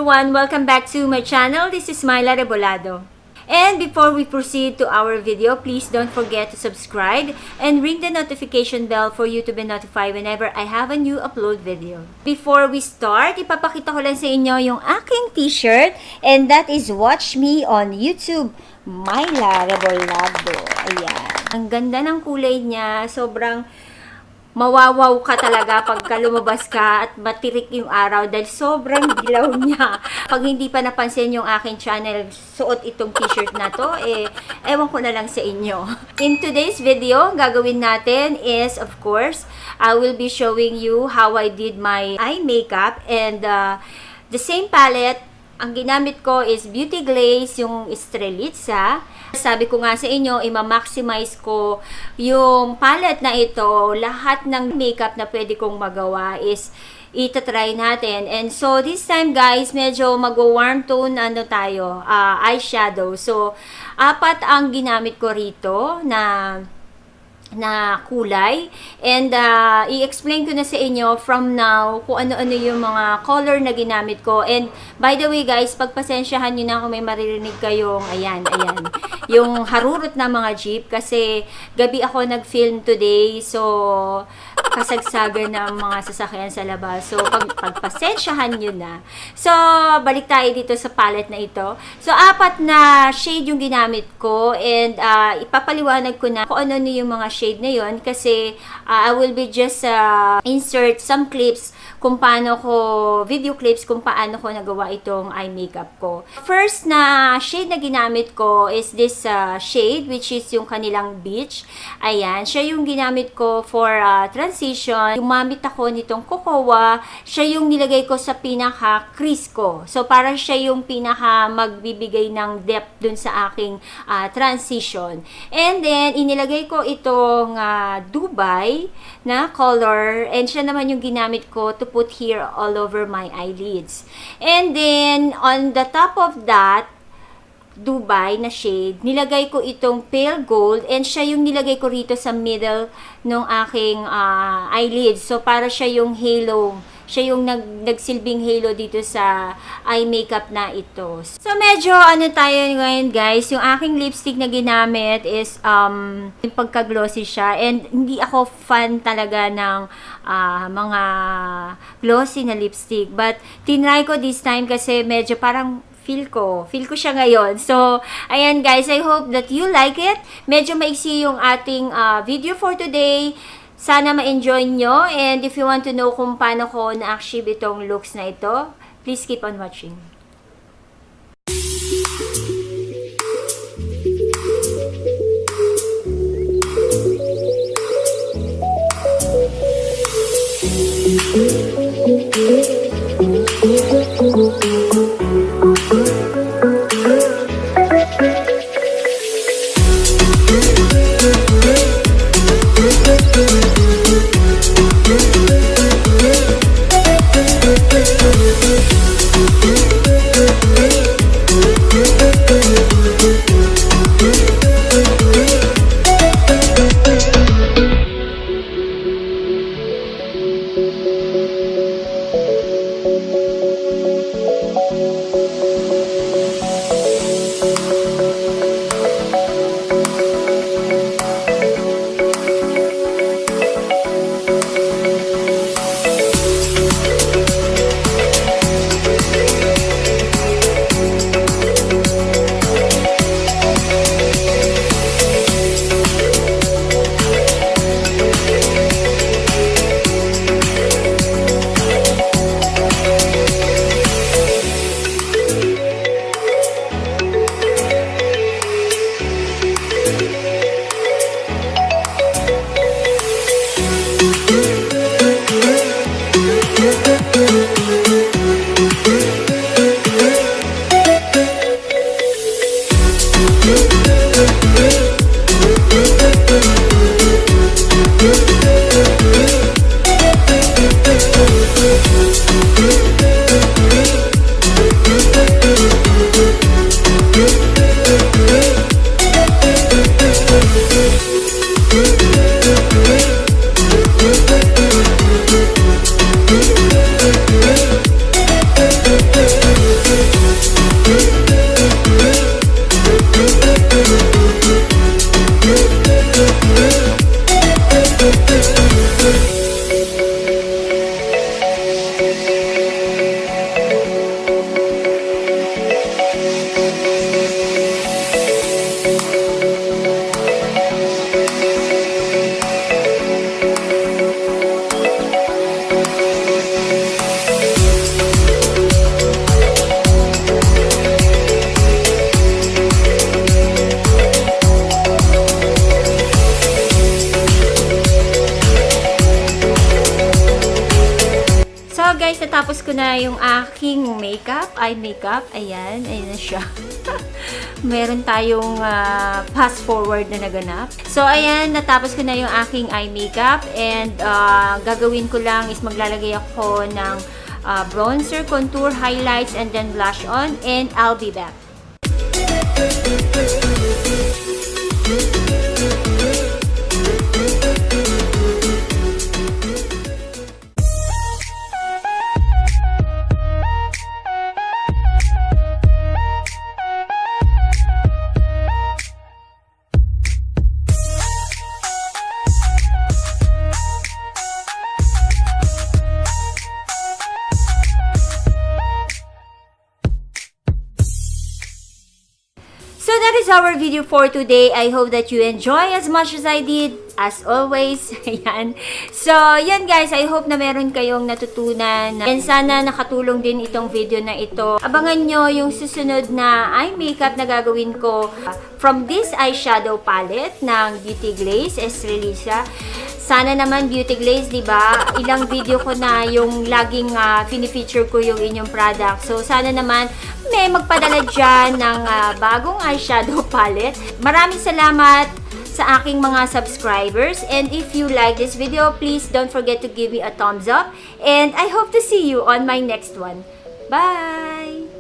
everyone! Welcome back to my channel. This is Myla Rebolado. And before we proceed to our video, please don't forget to subscribe and ring the notification bell for you to be notified whenever I have a new upload video. Before we start, ipapakita ko lang sa inyo yung aking t-shirt, and that is Watch Me on YouTube, Myla Rebolado. Ayan. Ang ganda ng kulay niya. Sobrang mawawaw ka talaga pagka lumabas ka at matirik yung araw dahil sobrang dilaw niya. Pag hindi pa napansin yung aking channel, suot itong t-shirt na to, ewan ko na lang sa inyo. In today's video, gagawin natin is, of course, I will be showing you how I did my eye makeup, and the same palette. Ang ginamit ko is Beauty Glazed, yung Strelitza. Sabi ko nga sa inyo, i-maximize ko yung palette na ito. Lahat ng makeup na pwede kong magawa is itatry natin. And so, this time guys, medyo mag-warm tone tayo, eyeshadow. So, 4 ang ginamit ko rito na kulay, and i-explain ko na sa inyo from now kung ano-ano yung mga color na ginamit ko. And by the way guys, pagpasensyahan nyo na kung may maririnig kayong ayan, yung harurot na mga jeep, kasi gabi ako nag-film today, so kasagsagan ng mga sasakyan sa labas. So, pagpasensyahan nyo na. So, balik tayo dito sa palette na ito. So, 4 na shade yung ginamit ko, and ipapaliwanag ko na kung ano yung mga shade na yun, kasi I will be just insert some clips kung paano ko, video clips kung paano ko nagawa itong eye makeup ko. First na shade na ginamit ko is this shade, which is yung kanilang beach. Ayan, siya yung ginamit ko for transition. Gumamit ako nitong Cocoa, siya yung nilagay ko sa pinaka-crease ko. So, parang siya yung pinaka magbibigay ng depth dun sa aking transition. And then, inilagay ko itong Dubai na color, and siya naman yung ginamit ko to put here all over my eyelids. And then, on the top of that Dubai na shade, nilagay ko itong pale gold, and siya yung nilagay ko rito sa middle ng aking eyelids. So, para siya yung halo. Siya yung nagsilbing halo dito sa eye makeup na ito. So, medyo tayo ngayon guys, yung aking lipstick na ginamit is yung pagka-glossy siya, and hindi ako fan talaga ng mga glossy na lipstick, but tinry ko this time kasi medyo parang feel ko siya ngayon. So, ayan guys, I hope that you like it. Medyo maiksi yung ating video for today. Sana ma-enjoy nyo, and if you want to know kung paano ko na-achieve itong looks na ito, please keep on watching. guys, natapos ko na yung aking eye makeup. Ayan na siya. Meron tayong fast forward na naganap. So, ayan, natapos ko na yung aking eye makeup. And gagawin ko lang is maglalagay ako ng bronzer, contour, highlights, and then blush on. And I'll be back. So that is our video for today. I hope that you enjoy as much as I did. As always, ayan. So, yan guys, I hope na meron kayong natutunan. And sana nakatulong din itong video na ito. Abangan nyo yung susunod na eye makeup na gagawin ko from this eyeshadow palette ng Beauty Glazed, Estrelisa. Sana naman Beauty Glazed, di ba? Ilang video ko na yung laging fini-feature ko yung inyong product. So, sana naman may magpadala dyan ng bagong eyeshadow palette. Maraming salamat sa aking mga subscribers. And if you like this video, please don't forget to give me a thumbs up. And I hope to see you on my next one. Bye!